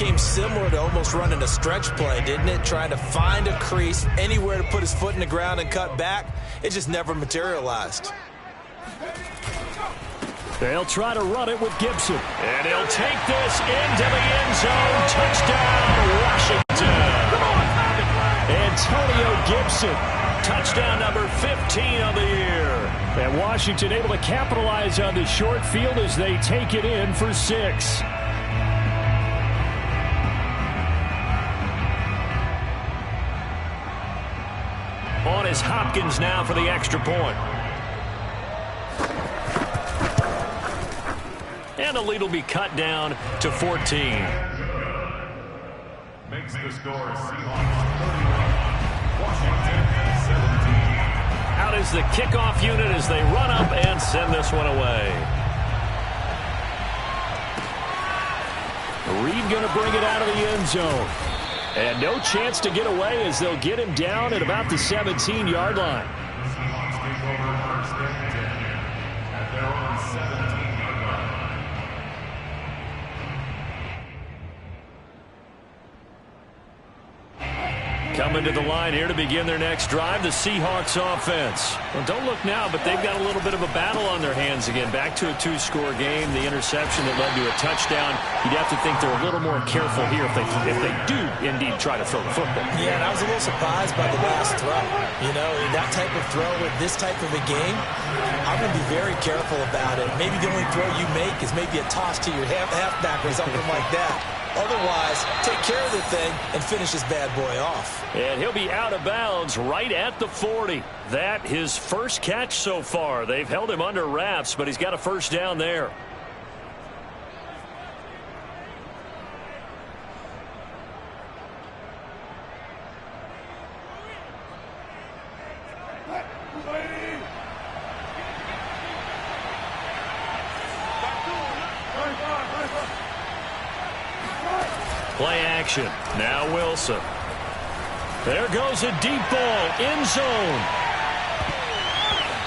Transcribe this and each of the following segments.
became similar to almost running a stretch play, didn't it? Trying to find a crease, anywhere to put his foot in the ground and cut back. It just never materialized. They'll try to run it with Gibson. And he'll take this into the end zone. Touchdown, Washington. Antonio Gibson. Touchdown number 15 of the year. And Washington able to capitalize on the short field as they take it in for 6. On is Hopkins now for the extra point. And the lead will be cut down to 14. Makes the score Seahawks 31, Washington 17. Out is the kickoff unit as they run up and send this one away. Reed going to bring it out of the end zone. And no chance to get away as they'll get him down at about the 17-yard line. The Seahawks take over first and 10 at their own 17-yard line. Coming to the line here to begin their next drive, the Seahawks offense. Well, don't look now, but they've got a little bit of a battle on their hands again. Back to a 2-score game, the interception that led to a touchdown. You'd have to think they're a little more careful here if they do indeed try to throw the football. Yeah, and I was a little surprised by the last throw. You know, that type of throw with this type of a game, I'm going to be very careful about it. Maybe the only throw you make is maybe a toss to your halfback or something like that. Otherwise, take care of the thing and finish this bad boy off. And he'll be out of bounds right at the 40. That his first catch so far. They've held him under wraps, but he's got a first down there. Play action. Now Wilson. There goes a deep ball. End zone.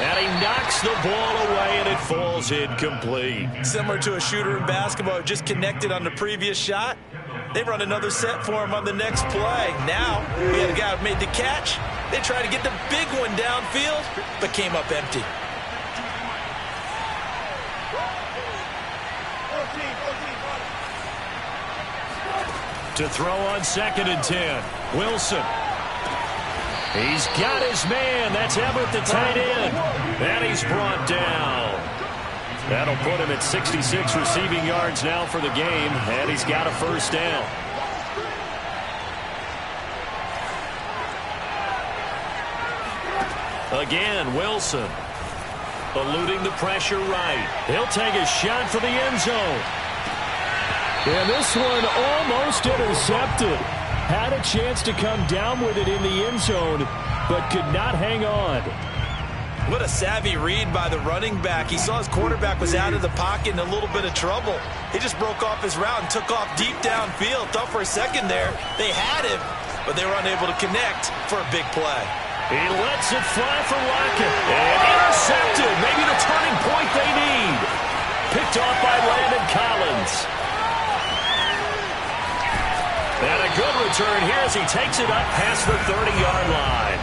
And he knocks the ball away, and it falls incomplete. Similar to a shooter in basketball, just connected on the previous shot. They run another set for him on the next play. Now, we had a guy who made the catch. They tried to get the big one downfield, but came up empty. To throw on 2nd and 10. Wilson. He's got his man. That's Everett, the tight end. And he's brought down. That'll put him at 66 receiving yards now for the game. And he's got a first down. Again, Wilson. Eluding the pressure right. He'll take a shot for the end zone. And this one almost intercepted. Had a chance to come down with it in the end zone, but could not hang on. What a savvy read by the running back. He saw his quarterback was out of the pocket in a little bit of trouble. He just broke off his route and took off deep downfield. Thought for a second there they had him, but they were unable to connect for a big play. He lets it fly for Lockett. And intercepted. Maybe the turning point they need. Picked off by Landon Collins. And a good return here as he takes it up past the 30-yard line.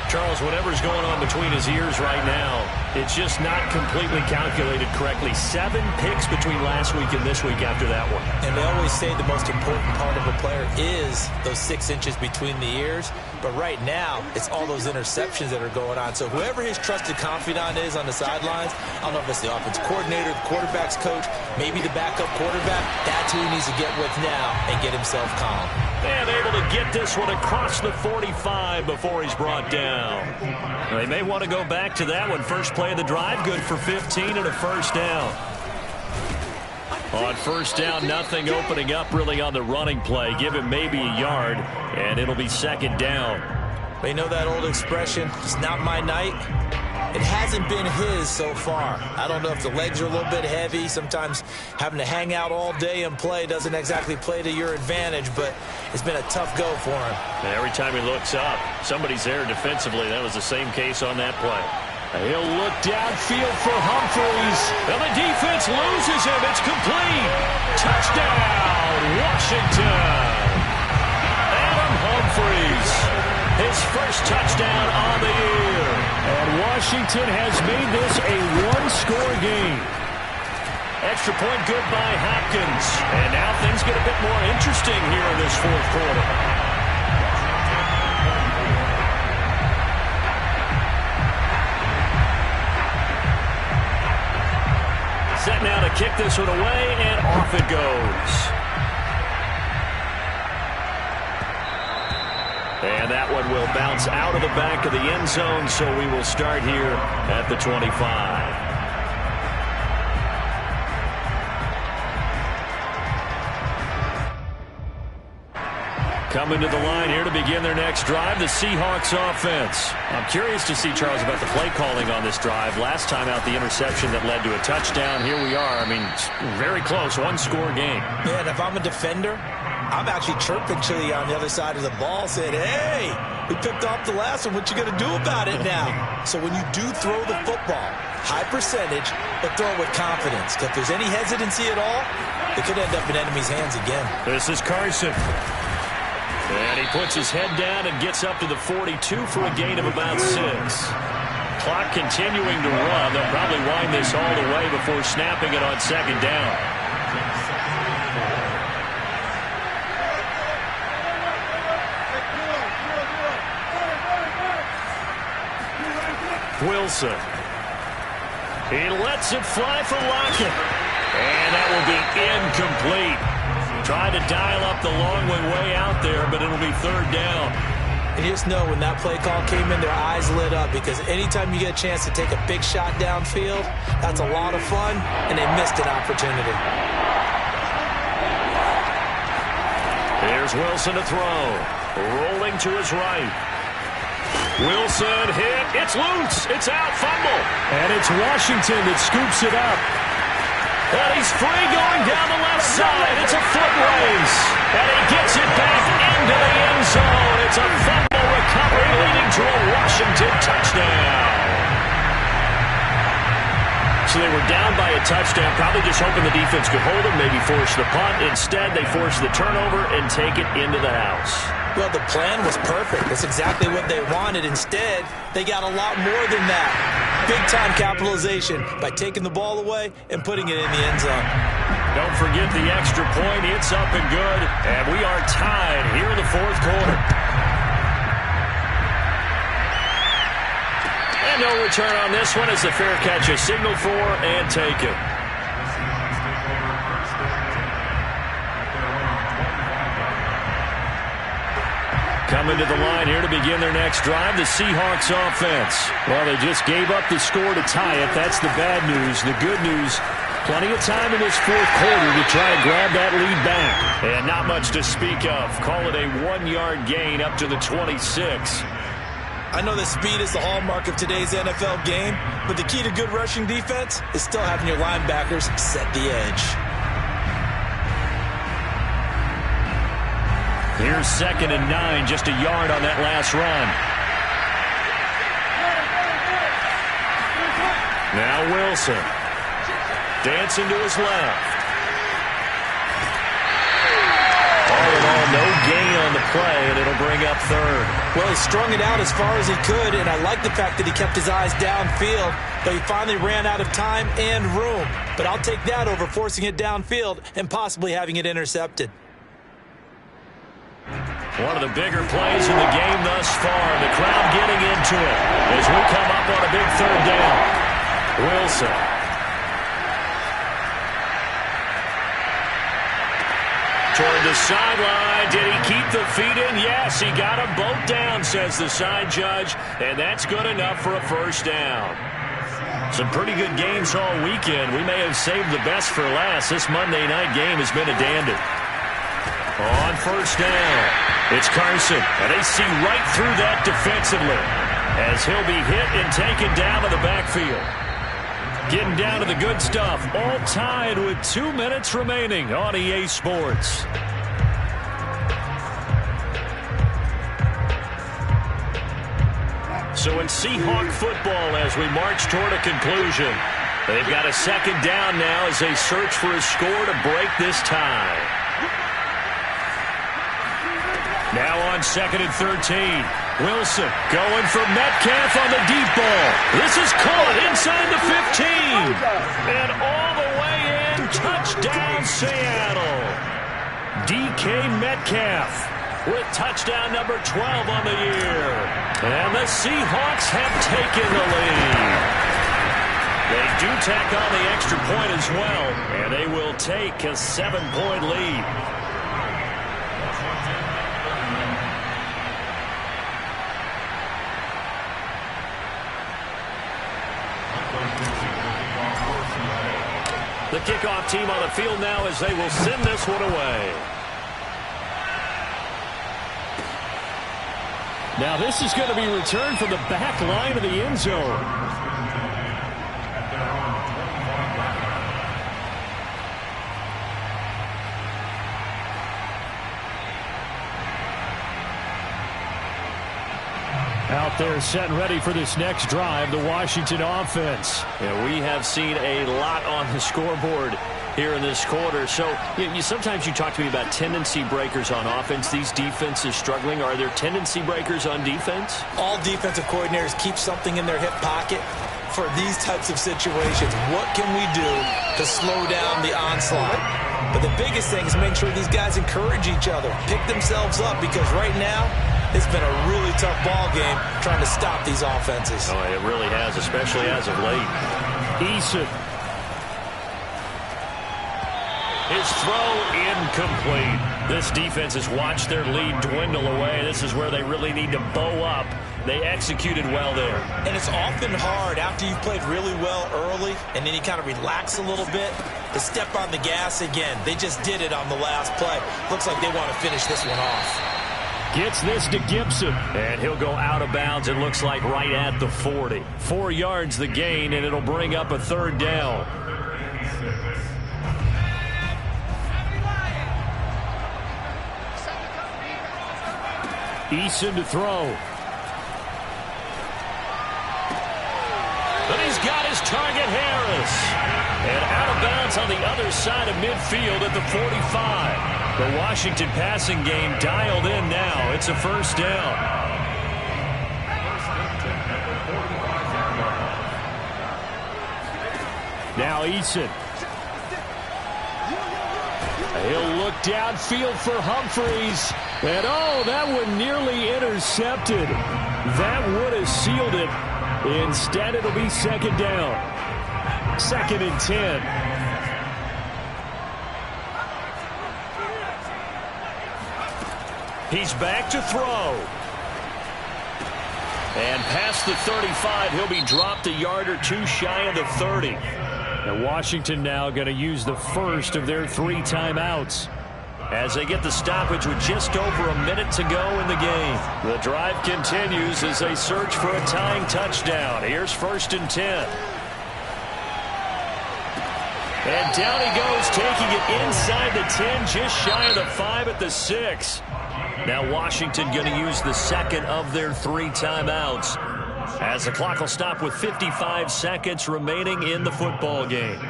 Charles, whatever's going on between his ears right now, it's just not completely calculated correctly. 7 picks between last week and this week after that one. And they always say the most important part of a player is those 6 inches between the ears. But right now, it's all those interceptions that are going on. So whoever his trusted confidant is on the sidelines, I don't know if it's the offensive coordinator, the quarterback's coach, maybe the backup quarterback, that's who he needs to get with now and get himself calm. And able to get this one across the 45 before he's brought down. They may want to go back to that one. First play of the drive, good for 15 and a first down. On first down, nothing opening up really on the running play. Give him maybe a yard, and it'll be 2nd down. But you know that old expression, it's not my night? It hasn't been his so far. I don't know if the legs are a little bit heavy. Sometimes having to hang out all day and play doesn't exactly play to your advantage, but it's been a tough go for him. Every time he looks up, somebody's there defensively. That was the same case on that play. He'll look downfield for Humphries. And the defense loses him. It's complete. Touchdown, Washington. Adam Humphries, his first touchdown on the year. And Washington has made this a one-score game. Extra point good by Hopkins. And now things get a bit more interesting here in this fourth quarter. Set now to kick this one away, and off it goes. And that one will bounce out of the back of the end zone, so we will start here at the 25. Coming to the line here to begin their next drive, the Seahawks offense. I'm curious to see, Charles, about the play calling on this drive. Last time out, the interception that led to a touchdown. Here we are. I mean, very close, one-score game. Yeah, and if I'm a defender, I'm actually chirping Chili on the other side of the ball, saying, hey, we picked off the last one. What you going to do about it now? So when you do throw the football, high percentage, but throw it with confidence. If there's any hesitancy at all, it could end up in enemy's hands again. This is Carson. And he puts his head down and gets up to the 42 for a gain of about 6. Clock continuing to run. They'll probably wind this all the way before snapping it on second down. Wilson. He lets it fly for Lockett. And that will be incomplete. Tried to dial up the long way out there, but it'll be third down. And you just know when that play call came in, their eyes lit up, because anytime you get a chance to take a big shot downfield, that's a lot of fun, and they missed an opportunity. Here's Wilson to throw. Rolling to his right. Wilson hit. It's loose. It's out. Fumble. And it's Washington that scoops it up. And he's free going down the left side. It's a foot race. And he gets it back into the end zone. It's a fumble recovery leading to a Washington touchdown. So they were down by a touchdown, probably just hoping the defense could hold them, maybe force the punt. Instead, they force the turnover and take it into the house. Well, the plan was perfect. That's exactly what they wanted. Instead, they got a lot more than that. Big-time capitalization by taking the ball away and putting it in the end zone. Don't forget the extra point. It's up and good. And we are tied here in the fourth quarter. And no return on this one as the fair catch is signaled for and taken. Coming to the line here to begin their next drive, the Seahawks offense. Well, they just gave up the score to tie it. That's the bad news. The good news, plenty of time in this fourth quarter to try and grab that lead back. And not much to speak of. Call it a 1-yard gain up to the 26. I know that speed is the hallmark of today's NFL game, but the key to good rushing defense is still having your linebackers set the edge. Here's 2nd and 9, just a yard on that last run. Now Wilson. Dancing to his left. All in all, no gain on the play, and it'll bring up third. Well, he strung it out as far as he could, and I like the fact that he kept his eyes downfield, but he finally ran out of time and room. But I'll take that over forcing it downfield and possibly having it intercepted. One of the bigger plays in the game thus far. The crowd getting into it as we come up on a big third down. Wilson. Toward the sideline. Did he keep the feet in? Yes, he got them both down, says the side judge. And that's good enough for a first down. Some pretty good games all weekend. We may have saved the best for last. This Monday night game has been a dandy. On first down, it's Carson, and they see right through that defensively as he'll be hit and taken down to the backfield. Getting down to the good stuff, all tied with 2 minutes remaining on EA Sports. So in Seahawk football as we march toward a conclusion. They've got a second down now as they search for a score to break this tie. Now on 2nd and 13. Wilson going for Metcalf on the deep ball. This is caught inside the 15. And all the way in. Touchdown, Seattle. DK Metcalf with touchdown number 12 on the year. And the Seahawks have taken the lead. They do tack on the extra point as well. And they will take a 7-point lead. The kickoff team on the field now as they will send this one away. Now this is going to be returned from the back line of the end zone. Out there set and ready for this next drive, the Washington offense. Yeah, we have seen a lot on the scoreboard here in this quarter. So sometimes you talk to me about tendency breakers on offense. These defenses struggling. Are there tendency breakers on defense? All defensive coordinators keep something in their hip pocket for these types of situations. What can we do to slow down the onslaught? But the biggest thing is make sure these guys encourage each other, pick themselves up, because right now it's been a really tough ball game trying to stop these offenses. Oh, it really has, especially as of late. Eason. His throw incomplete. This defense has watched their lead dwindle away. This is where they really need to bow up. They executed well there. And it's often hard after you've played really well early and then you kind of relax a little bit to step on the gas again. They just did it on the last play. Looks like they want to finish this one off. Gets this to Gibson. And he'll go out of bounds, it looks like, right at the 40. 4 yards the gain, and it'll bring up a third down. Eason to throw. But he's got his target, Harris. And out of bounds on the other side of midfield at the 45. The Washington passing game dialed in now. It's a first down. Now Eason. He'll look downfield for Humphreys. And oh, that one nearly intercepted. That would have sealed it. Instead, it'll be second down. 2nd and 10. He's back to throw. And past the 35, he'll be dropped a yard or two shy of the 30. And Washington now going to use the first of their 3 timeouts as they get the stoppage with just over a minute to go in the game. The drive continues as they search for a tying touchdown. Here's 1st and 10. And down he goes, taking it inside the 10, just shy of the 5 at the 6. Now Washington going to use the second of their 3 timeouts as the clock will stop with 55 seconds remaining in the football game.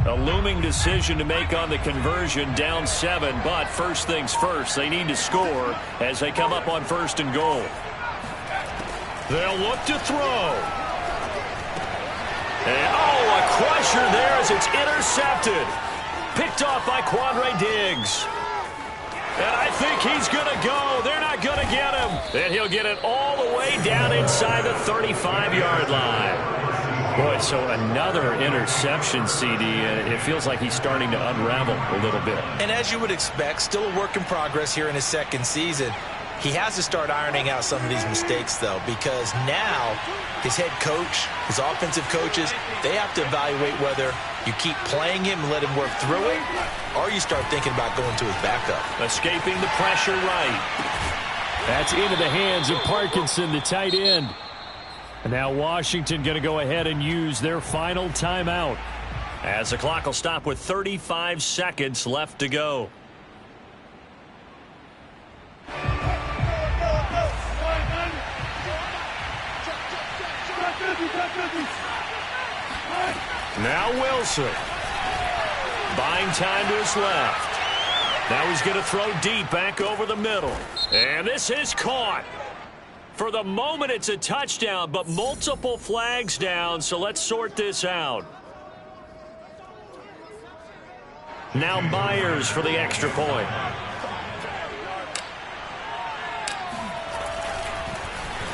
A looming decision to make on the conversion, down 7, but first things first, they need to score as they come up on 1st and goal. They'll look to throw. And oh, a crusher there as it's intercepted. Picked off by Quandre Diggs. And I think he's going to go. They're not going to get him. And he'll get it all the way down inside the 35-yard line. Boy, so another interception, CD. It feels like he's starting to unravel a little bit. And as you would expect, still a work in progress here in his 2nd season. He has to start ironing out some of these mistakes, though, because now his head coach, his offensive coaches, they have to evaluate whether you keep playing him and let him work through it, or you start thinking about going to his backup. Escaping the pressure right. That's into the hands of Parkinson, the tight end. And now Washington going to go ahead and use their final timeout. As the clock will stop with 35 seconds left to go. Now Wilson. Buying time to his left. Now he's going to throw deep back over the middle. And this is caught. For the moment, it's a touchdown, but multiple flags down, so let's sort this out. Now Myers for the extra point.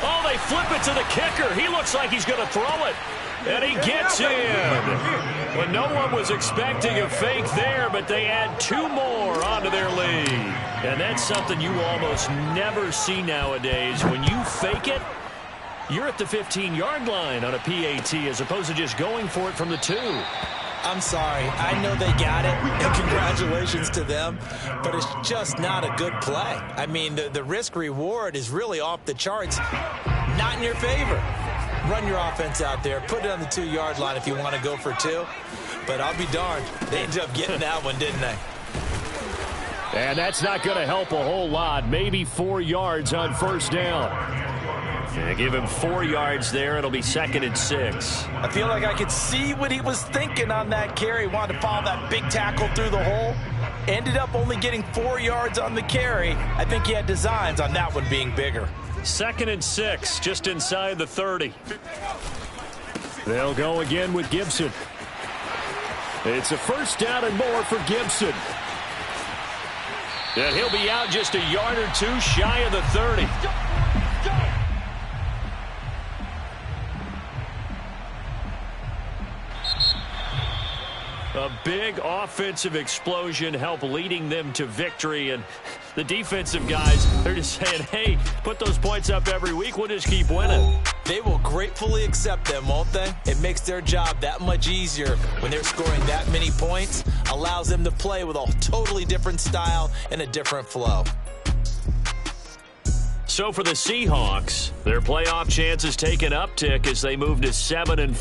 Oh, they flip it to the kicker. He looks like he's going to throw it. And he gets in. Well, no one was expecting a fake there, but they add 2 more onto their lead. And that's something you almost never see nowadays. When you fake it, you're at the 15-yard line on a PAT as opposed to just going for it from the 2. I'm sorry. I know they got it, and congratulations to them, but it's just not a good play. I mean, the risk-reward is really off the charts, not in your favor. Run your offense out there. Put it on the 2-yard line if you want to go for 2. But I'll be darned. They ended up getting that one, didn't they? And that's not going to help a whole lot. Maybe 4 yards on first down. Yeah, give him 4 yards there. It'll be 2nd and 6. I feel like I could see what he was thinking on that carry. Wanted to follow that big tackle through the hole. Ended up only getting 4 yards on the carry. I think he had designs on that one being bigger. 2nd and 6, just inside the 30. They'll go again with Gibson. It's a first down and more for Gibson. And he'll be out just a yard or 2 shy of the 30. A big offensive explosion helped leading them to victory. And the defensive guys, they're just saying, hey, put those points up every week. We'll just keep winning. They will gratefully accept them, won't they? It makes their job that much easier when they're scoring that many points. Allows them to play with a totally different style and a different flow. So for the Seahawks, their playoff chances take an uptick as they move to 7-4.